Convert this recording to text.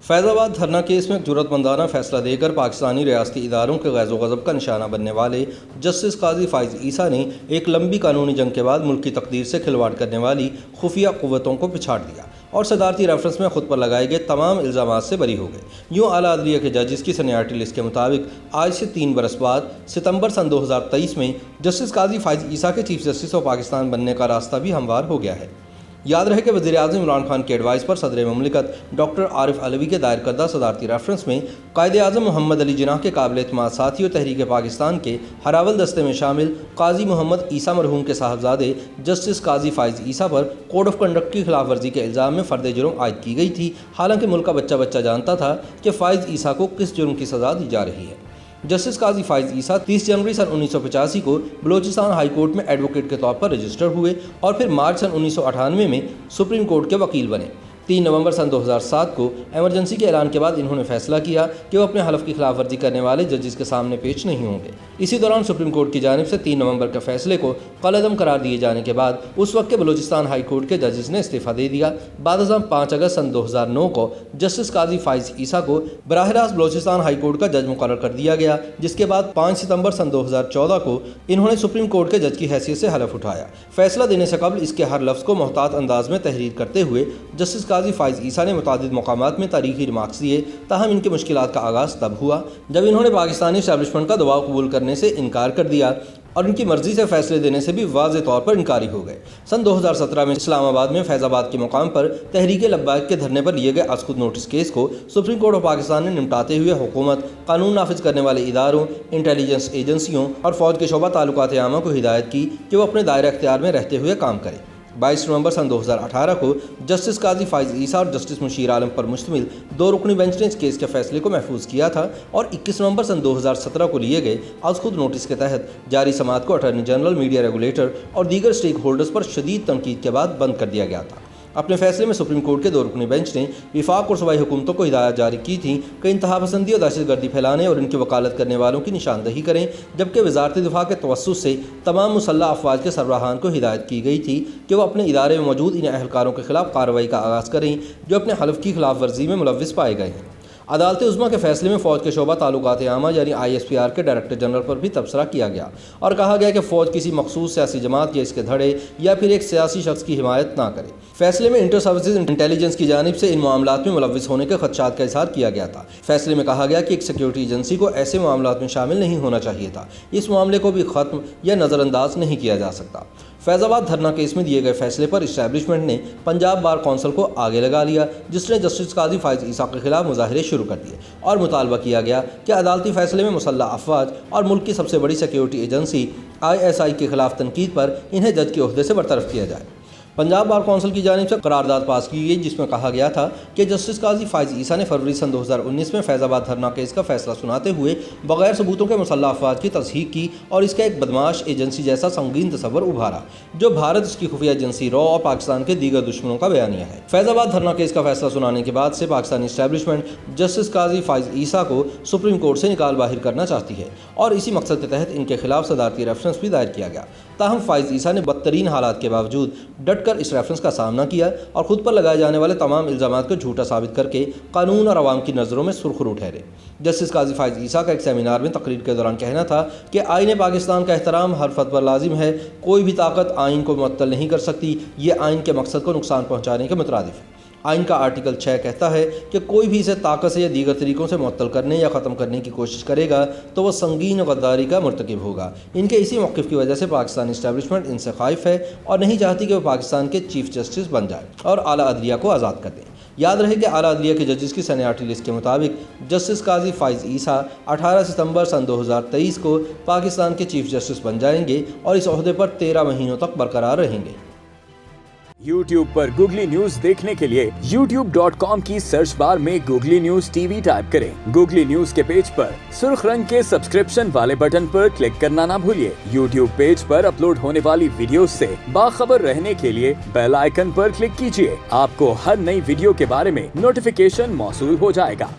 फैज़ आबाद धरना केस में जुर्रतमंदाना फैसला देकर पाकिस्तानी रियासती इदारों के गैज़ो ग़ज़ब का निशाना बनने वाले जस्टिस काजी फ़ाइज़ ईसा ने एक लंबी कानूनी जंग के बाद मुल्क की तकदीर से खिलवाड़ करने वाली खुफिया क़ुव्वतों को पिछाड़ दिया और सदारती रेफरेंस में खुद पर लगाए गए तमाम इल्ज़ामात से बरी हो गए। यूँ आला अदलिया के जजिस की सीनियरिटी लिस्ट के मुताबिक आज से 3 बरस बाद सितंबर सन 2023 में जस्टिस काजी फ़ाइज़ ईसा के चीफ जस्टिस ऑफ पाकिस्तान बनने का रास्ता भी हमवार हो गया है। याद रहे कि वज़ीर-ए-आज़म इमरान खान के एडवाइस पर सदर ममलिकत डॉक्टर आरिफ अलवी के दायर करदा सदारती रेफरेंस में कायद-ए-आज़म मोहम्मद अली जिन्नाह के काबिल-ए-एतमाद साथी और तहरीक पाकिस्तान के हरावल दस्ते में शामिल काजी मोहम्मद ईसा मरहूम के साहबजादे जस्टिस काजी फ़ाइज़ ईसा पर कोड ऑफ कंडक्ट की खिलाफ वर्जी के इल्ज़ाम में फ़र्द जुर्म आयद की गई थी। हालांकि मुल्क का बच्चा बच्चा जानता था कि फ़ाइज़ ईसा को किस जुर्म की सज़ा दी जा रही है। जस्टिस काजी फ़ाइज़ ईसा 30 जनवरी सन 1985 को बलोचिस्तान हाई कोर्ट में एडवोकेट के तौर पर रजिस्टर हुए और फिर मार्च सन 1998 में सुप्रीम कोर्ट के वकील बने। 3 नवंबर सन 2007 को एमरजेंसी के ऐलान के बाद इन्होंने फैसला किया कि वो अपने हलफ की खिलाफ वर्जी करने वाले जजेस के सामने पेश नहीं होंगे। इसी दौरान सुप्रीम कोर्ट की जानिब से 3 नवंबर के फैसले को कलअदम करार दिए जाने के बाद उस वक्त के बलोचिस्तान हाई कोर्ट के जजेस ने इस्तीफ़ा दे दिया। बाद 5 अगस्त सन 2009 को जस्टिस काजी फ़ाइज़ ईसा को बराह रास्त बलोचिस्तान हाई कोर्ट का जज मुकर्रर कर दिया गया, जिसके बाद 5 सितंबर सन 2014 को इन्होंने सुप्रीम कोर्ट के जज की हैसियत से हलफ उठाया। फैसला देने से कबल इसके हर लफ्ज़ को मोहतात अंदाज में तहरीर करते हुए जस्टिस काजी फ़ाइज़ ईसा ने मुतादिद मकामात में तारीखी रिमार्क्स दिए। ताहम इनकी मुश्किलात का आगाज़ तब हुआ जब इन्होंने पाकिस्तानी इस्टेब्लिशमेंट का दबाव कबूल करने से इनकार कर दिया और इनकी मर्जी से फैसले देने से भी वाज़ेह तौर पर इनकारी हो गए। सन 2017 में इस्लामाबाद में फैज़ाबाद के मुकाम पर तहरीक लब्बाइक के धरने पर लिए गए आज खुद नोटिस केस को सुप्रीम कोर्ट ऑफ पाकिस्तान ने निपटाते हुए हुकूमत, कानून नाफिज करने वाले इदारों, इंटेलिजेंस एजेंसियों और फ़ौज के शोबा ताल्लुकात आमा को हिदायत की कि वो अपने दायरा इख्तियार में रहते हुए काम करें। 22 नवंबर सन 2018 को जस्टिस काजी फ़ाइज़ ईसा और जस्टिस मुशीर आलम पर मुश्तमिल 2 रुकनी बेंच ने इस केस के फैसले को महफूज किया था और 21 नवंबर सन 2017 को लिए गए आज खुद नोटिस के तहत जारी समाअत को अटॉर्नी जनरल, मीडिया रेगुलेटर और दीगर स्टेक होल्डर्स पर शदीद तनकीद के बाद बंद कर दिया गया था। अपने फैसले में सुप्रीम कोर्ट के 2 रुकनी बेंच ने विफाक और सूबाई हुकूमतों को हिदायत जारी की थी कि इंतहा पसंदी और दहशतगर्दी फैलाने और इनकी वकालत करने वालों की निशानदही करें, जबकि वजारत दिफा के तवस्सुस से तमाम मुसल्लह अफवाज के सरबराहान को हिदायत की गई थी कि वह अपने इदारे में मौजूद इन अहलकारों के खिलाफ कार्रवाई का आगाज़ करें जो अपने हलफ की खिलाफ वर्जी में मुलव्विस पाए गए हैं। अदालत उज़्मा के फैसले में फ़ौज के शोबा ताल्लुकात आमा यानी ISPR के डायरेक्टर जनरल पर भी तबसरा किया गया और कहा गया कि फ़ौज किसी मखसूस सियासी जमात या इसके धड़े या फिर एक सियासी शख्स की हिमायत ना करे। फैसले में इंटर सर्विसेज इंटेलिजेंस की जानिब से इन मामलात में मुलव्विस होने के खदशात का इज़हार किया गया था। फैसले में कहा गया कि एक सिक्योरिटी एजेंसी को ऐसे मामलात में शामिल नहीं होना चाहिए था। इस मामले को भी ख़त्म या नज़रअंदाज नहीं किया जा सकता। फैज़ाबाद धरना केस में दिए गए फैसले पर इस्टेब्लिशमेंट ने पंजाब बार कौंसिल को आगे लगा लिया, जिसने जस्टिस काजी फ़ाइज़ ईसा के खिलाफ मुजाहरे शुरू कर दिए और मुतालबा किया गया कि अदालती फैसले में मुसल्लह अफवाज और मुल्क की सबसे बड़ी सिक्योरिटी एजेंसी ISI के खिलाफ तनकीद पर इन्हें जज के ओहदे से बरतरफ किया जाए। पंजाब बार कौंसिल की जानिब से करारदाद पास की गई जिसमें कहा गया था कि जस्टिस काजी फ़ाइज़ ईसा ने फरवरी सन 2019 में फैज़ाबाद धरना केस का फैसला सुनाते हुए बगैर सबूतों के मुसल्लह अफवाज की तस्दीक की और इसका एक बदमाश एजेंसी जैसा संगीन तस्वर उभारा जो भारत, इसकी खुफिया एजेंसी रॉ और पाकिस्तान के दीगर दुश्मनों का बयानिया है। फैज़ाबाद धरना केस का फैसला सुनाने के बाद से पाकिस्तानी इस्टेब्लिशमेंट जस्टिस काजी फ़ाइज़ ईसा को सुप्रीम कोर्ट से निकाल बाहिर करना चाहती है और इसी मकसद के तहत इनके खिलाफ सदारती रेफरेंस भी दायर किया गया। ताहम फ़ाइज़ ईसा ने बदतरीन हालात के बावजूद डट कर इस रेफरेंस का सामना किया और खुद पर लगाए जाने वाले तमाम इल्ज़ामात को झूठा साबित करके कानून और अवाम की नज़रों में सुरखरू ठहरे। जस्टिस काजी फ़ाइज़ ईसा का एक सेमिनार में तकरीर के दौरान कहना था कि आईन पाकिस्तान का एहतराम हर फर्द पर लाजिम है, कोई भी ताकत आइन को मुअत्तल नहीं कर सकती, ये आइन के मकसद को नुकसान पहुँचाने के मुतरादिफ है। आइन का आर्टिकल 6 कहता है कि कोई भी इसे ताकत से या दीगर तरीक़ों से मुअत्तल करने या ख़त्म करने की कोशिश करेगा तो वह संगीन गद्दारी का मुर्तकिब होगा। इनके इसी मौक़िफ़ की वजह से पाकिस्तानी इस्टेब्लिशमेंट इनसे ख़ाइफ है और नहीं चाहती कि वह पाकिस्तान के चीफ जस्टिस बन जाए और आला अदलिया को आज़ाद कर दें। याद रहे कि आला अदलिया के जजेस की सीनियरिटी लिस्ट के मुताबिक जस्टिस काजी फ़ाइज़ ईसा 18 सितंबर सन 2023 को पाकिस्तान के चीफ जस्टिस बन जाएंगे और इस ओहदे पर 13 महीनों तक बरकरार रहेंगे। YouTube पर गूगली न्यूज देखने के लिए youtube.com की सर्च बार में गूगली न्यूज TV टाइप करें। गूगली न्यूज के पेज पर सुर्ख रंग के सब्सक्रिप्शन वाले बटन पर क्लिक करना ना भूलिए। YouTube पेज पर अपलोड होने वाली वीडियोस से बाखबर रहने के लिए बेल आइकन पर क्लिक कीजिए। आपको हर नई वीडियो के बारे में नोटिफिकेशन मौसूल हो जाएगा।